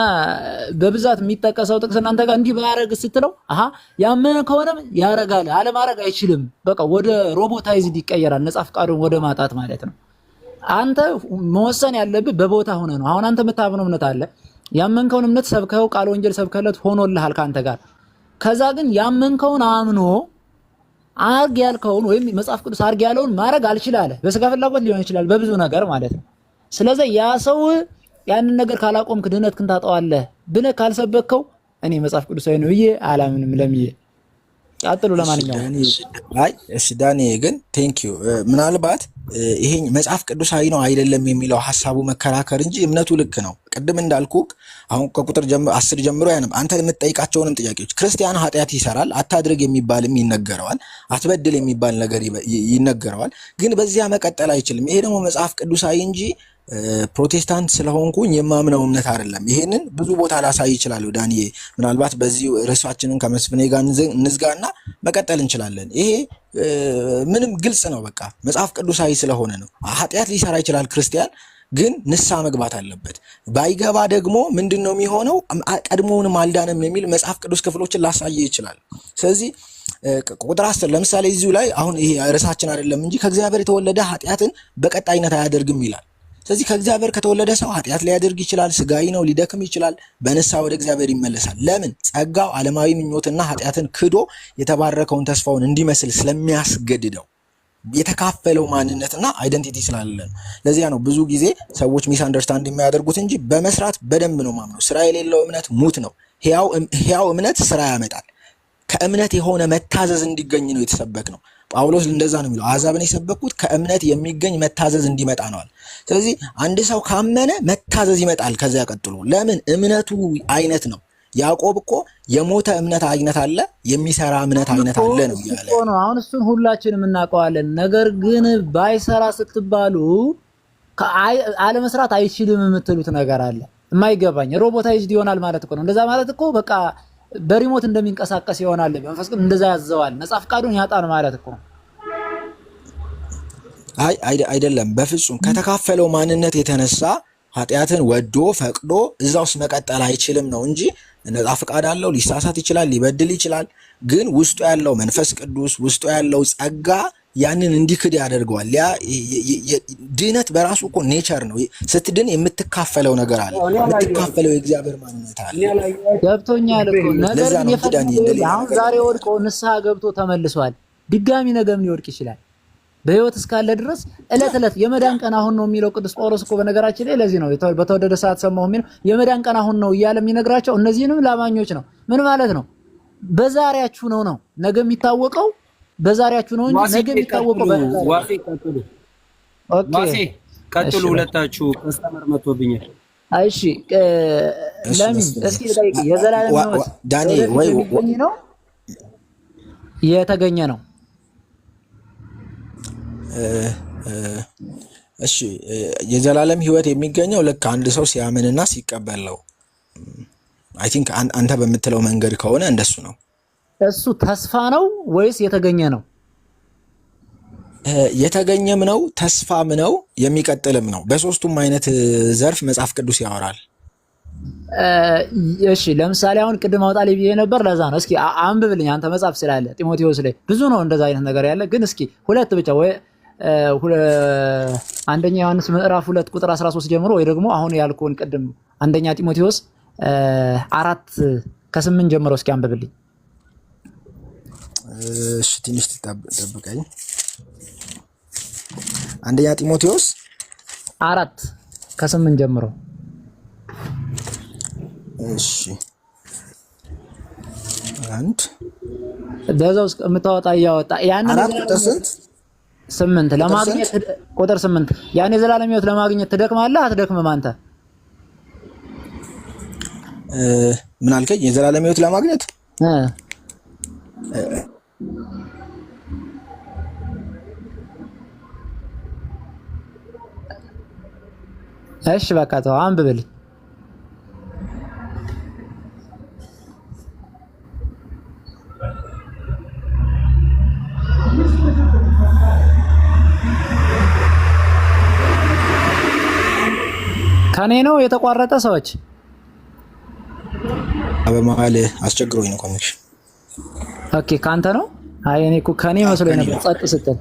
በብዛት የሚጠቀሰው ጥቅስ እናንተ ጋር እንዲህ ባያረግ ስትለው አሃ ያመነ ከሆነም ያረጋል፣ አለማረግ አይችልም። በቃ ወደ ሮቦታይዝድ ይቀየራል፣ ነፃ ፈቃዱን ወደ ማጣት ማለት ነው። አንተ መወሰን ያለብህ በቦታ ሆነ ነው። አሁን አንተ የምታምነው እምነት አለ። ያመንከውን እምነት ሰብከው ቃል ወንጌል ሰብከለት ሆኖልሃል ካንተ ጋር። ከዛ ግን ያመንከውን አምኖ አርግ ያልከውን ወይም መጽሐፍ ቅዱስ አርግ ያለውን ማረግ አልችላለ። በስጋ ፍላጎት ሊሆን ይችላል፣ በብዙ ነገር ማለት ነው። ስለዚህ ያ ሰው ያንን ነገር ካላቆምክ ድህነትህን ታጣዋለህ ብለህ ካልሰበከው እኔ መጽሐፍ ቅዱሳዊ ነው ብዬ አላምንም። ለምዬ ቀጥሉ። ለማንኛውም እሺ ዳኒ ግን ቴንክ ዩ። ምናልባት ይሄ መጽሐፍ ቅዱሳዊ ነው አይደለም የሚለው ሐሳቡ መከራከር እንጂ እምነቱ ልክ ነው። ቅድም እንዳልኩክ አሁን ከቁጥር 10 ጀምሮ አንተ የምትጠይቃቸውንም ጥያቄዎች ክርስቲያን ኃጢአት ይሰራል አታድርግ የሚባልም ይነገረዋል፣ አትበድል የሚባል ነገር ይነገረዋል። ግን በዚያ መቀጠል አይችልም። ይሄ ደግሞ መጽሐፍ ቅዱሳዊ እንጂ ፕሮቴስታንት ስለሆንኩኝ የማምነው እምነት አይደለም። ይሄንን ብዙ ቦታ ላሳይ ይችላል ዳንዬ። ምናልባት በዚህ ርዕሳችንን ከመስፍኔ ጋር እንዝጋና መቀጠል እንችላለን። ይሄ ምንም ግልጽ ነው። በቃ መጽሐፍ ቅዱሳዊ ስለሆነ ነው። ኃጢአት ሊሰራ ይችላል ክርስቲያን፣ ግን ንስሐ መግባት አለበት። ባይገባ ደግሞ ምንድነው የሚሆነው? ቀድሞውንም አልዳንም የሚል መጽሐፍ ቅዱስ ክፍሎችን ላሳይ ይችላል። ስለዚህ ቁጥር 10 ለምሳሌ እዚሁ ላይ አሁን ይሄ ርዕሳችን አይደለም እንጂ ከእግዚአብሔር የተወለደ ኃጢአትን በቀጣይነት አያደርግም ይላል። ስለዚህ ከእግዚአብሔር ከተወለደ ሰው ኃጢአት ሊያደርግ ይችላል፣ ስጋዊ ነው፣ ሊደክም ይችላል፣ በንስሐ ወደ እግዚአብሔር ይመለሳል። ለምን? ጸጋው ዓለማዊ ምኞትና ኃጢአትን ክዶ የተባረከውን ተስፋውን እንዲመስል ስለሚያስገድደው የተካፈለው ማንነትና አይደንቲቲ ስላለ ነው። ለዚያ ነው ብዙ ጊዜ ሰዎች ሚስ አንደርስታንድ የሚያደርጉት እንጂ በመስራት በደንብ ነው ማምነው። ስራ የሌለው እምነት ሙት ነው። ሕያው እምነት ስራ ያመጣል። ከእምነት የሆነ መታዘዝ እንዲገኝ ነው የተሰበክ ነው። ጳውሎስ እንደዛ ነው የሚለው፣ አሕዛብን የሰበኩት ከእምነት የሚገኝ መታዘዝ እንዲመጣ ነዋል። ስለዚህ አንድ ሰው ካመነ መታዘዝ ይመጣል። ከዚያ ቀጥሎ ለምን? እምነቱ አይነት ነው። ያዕቆብ እኮ የሞተ እምነት አይነት አለ፣ የሚሰራ እምነት አይነት አለ ነው ያለ። አሁን እሱን ሁላችንም እናውቀዋለን። ነገር ግን ባይሰራ ስትባሉ አለመስራት አይችልም የምትሉት ነገር አለ የማይገባኝ። ሮቦታይዝድ ይሆናል ማለት እኮ ነው። እንደዛ ማለት እኮ በቃ በሪሞት እንደሚንቀሳቀስ ይሆናል። መንፈስ ቅዱስ እንደዛ ያዘዋል። ነፃ ፈቃዱን ያጣን ማለት እኮ አይደለም። በፍጹም ከተካፈለው ማንነት የተነሳ ኃጢአትን ወዶ ፈቅዶ እዛ ውስጥ መቀጠል አይችልም ነው እንጂ ነፃ ፈቃድ አለው። ሊሳሳት ይችላል፣ ሊበድል ይችላል። ግን ውስጡ ያለው መንፈስ ቅዱስ ውስጡ ያለው ጸጋ ያንን እንዲክድ ያደርገዋል። ያ ድህነት በራሱ እኮ ኔቸር ነው። ስትድን የምትካፈለው ነገር አለ፣ የምትካፈለው የእግዚአብሔር ማንነት አለ። ገብቶኛል እኮ ነገር ግን አሁን ዛሬ ወድቆ ንስሐ ገብቶ ተመልሷል። ድጋሚ ነገም ሊወድቅ ይችላል። በህይወት እስካለ ድረስ እለት የመዳን ቀን አሁን ነው የሚለው ቅዱስ ጳውሎስ እኮ በነገራችን ላይ ለዚህ ነው በተወደደ ሰዓት ሰማሁ የሚለው የመዳን ቀን አሁን ነው እያለ የሚነግራቸው እነዚህንም ላማኞች ነው። ምን ማለት ነው? በዛሬያችሁ ነው ነገ የሚታወቀው በዛሬያችሁ ነው እንጂ ነገ የሚታወቀው ዋሴ ቀጥሉ። ዋሴ ቀጥሉ። ሁለታችሁ ከስተመር መጥቶብኛል። እሺ ለምን እስኪ ልጠይቅ። የዘላለም ነው ዳኒ ወይ ነው የተገኘ ነው? እሺ የዘላለም ህይወት የሚገኘው ልክ አንድ ሰው ሲያምንና ሲቀበል ነው። አይ ቲንክ አንተ በምትለው መንገድ ከሆነ እንደሱ ነው። እሱ ተስፋ ነው ወይስ የተገኘ ነው? የተገኘም ነው፣ ተስፋም ነው፣ የሚቀጥልም ነው። በሶስቱም አይነት ዘርፍ መጽሐፍ ቅዱስ ያወራል። እሺ ለምሳሌ አሁን ቅድም አውጣልኝ ብዬ ነበር። ለዛ ነው እስኪ አንብብልኝ አንተ መጽሐፍ ስላለ ጢሞቴዎስ ላይ ብዙ ነው እንደዛ አይነት ነገር ያለ። ግን እስኪ ሁለት ብቻ ወይ አንደኛ ዮሐንስ ምዕራፍ 2 ቁጥር 13 ጀምሮ ወይ ደግሞ አሁን ያልኩን ቅድም አንደኛ ጢሞቴዎስ 4:8 ጀምሮ እስኪ አንብብልኝ። እሺ ትንሽ ተጠብቀኝ። አንደኛ ጢሞቴዎስ 4:8 ጀምሮ። እሺ አንድ በዛው እስከምታወጣ ያወጣ ያንን ስንት 8 ለማግኘት ቁጥር 8 ያን የዘላለም ሕይወት ለማግኘት ትደክማለህ አትደክምም? አንተ ምን አልከኝ? የዘላለም ሕይወት ለማግኘት እሺ በቃ ተው አንብብልኝ። ከኔ ነው የተቋረጠ ሰዎች በመሀል አስቸግሮኝ ነው ኮኔክሽን። ኦኬ ካንተ ነው? አይ እኔ እኮ ከኔ መስሎኝ ነበር ጸጥ ስትል።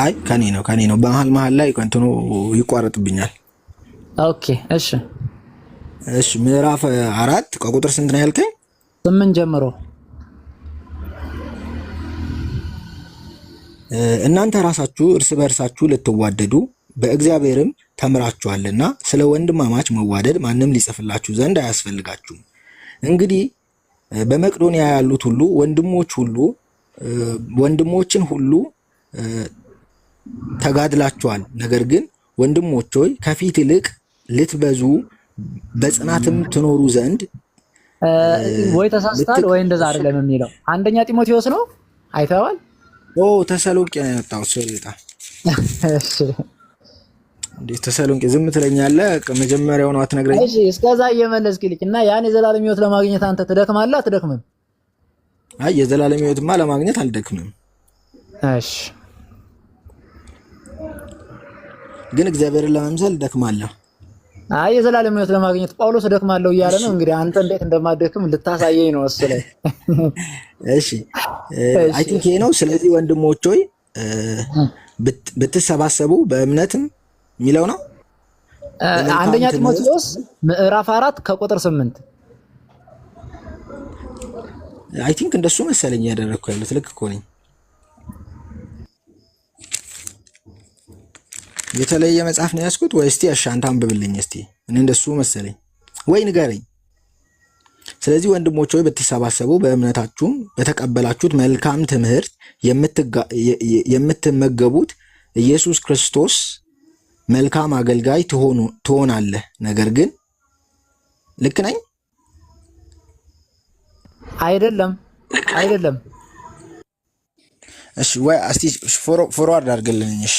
አይ ከኔ ነው። በመሀል ላይ እንትኑ ይቋረጥብኛል። ኦኬ እሺ ምዕራፍ 4 ከቁጥር ስንት ነው ያልከኝ? 8 ጀምሮ እናንተ ራሳችሁ እርስ በእርሳችሁ ልትዋደዱ በእግዚአብሔርም ተምራችኋልና ስለ ወንድማማች መዋደድ ማንም ሊጽፍላችሁ ዘንድ አያስፈልጋችሁም። እንግዲህ በመቅዶንያ ያሉት ሁሉ ወንድሞችን ሁሉ ተጋድላችኋል። ነገር ግን ወንድሞች ሆይ ከፊት ይልቅ ልትበዙ በጽናትም ትኖሩ ዘንድ ወይ ተሳስታል ወይ እንደዛ አይደለም የሚለው አንደኛ ጢሞቴዎስ ነው። አይተዋል። ተሰሎንቄ ነው ያወጣው ሰውታ። እሺ እንዴት ተሰሎንቄ ዝም ትለኛለህ? መጀመሪያው ነው አትነግረኝ? እሺ እስከዛ እየመለስክልኝ እና ያን የዘላለም ሕይወት ለማግኘት አንተ ትደክማለህ አትደክምም? አይ የዘላለም ሕይወትማ ለማግኘት አልደክምም። እሺ ግን እግዚአብሔርን ለመምሰል ደክማለሁ። አይ የዘላለም ሕይወት ለማግኘት ጳውሎስ ደክማለሁ እያለ ነው። እንግዲህ አንተ እንዴት እንደማደክም ልታሳየኝ ነው እሱ ላይ። እሺ አይ ቲንክ ይሄ ነው። ስለዚህ ወንድሞች ሆይ ብትሰባሰቡ በእምነትም የሚለው ነው። አንደኛ ጢሞቴዎስ ምዕራፍ 4 ከቁጥር 8 አይ ቲንክ እንደሱ መሰለኝ ያደረኩ ያሉት። ልክ እኮ ነኝ። የተለየ መጽሐፍ ነው ያስኩት ወይ? እስቲ አሻንታ አንብብልኝ እስቲ። እኔ እንደሱ መሰለኝ ወይ ንገረኝ። ስለዚህ ወንድሞች ሆይ ብትሰባሰቡ በእምነታችሁም በተቀበላችሁት መልካም ትምህርት የምትመገቡት ኢየሱስ ክርስቶስ መልካም አገልጋይ ትሆናለህ። ነገር ግን ልክ ነኝ? አይደለም። እሺ ወይ እስቲ ፎርዋርድ አድርግልኝ። እሺ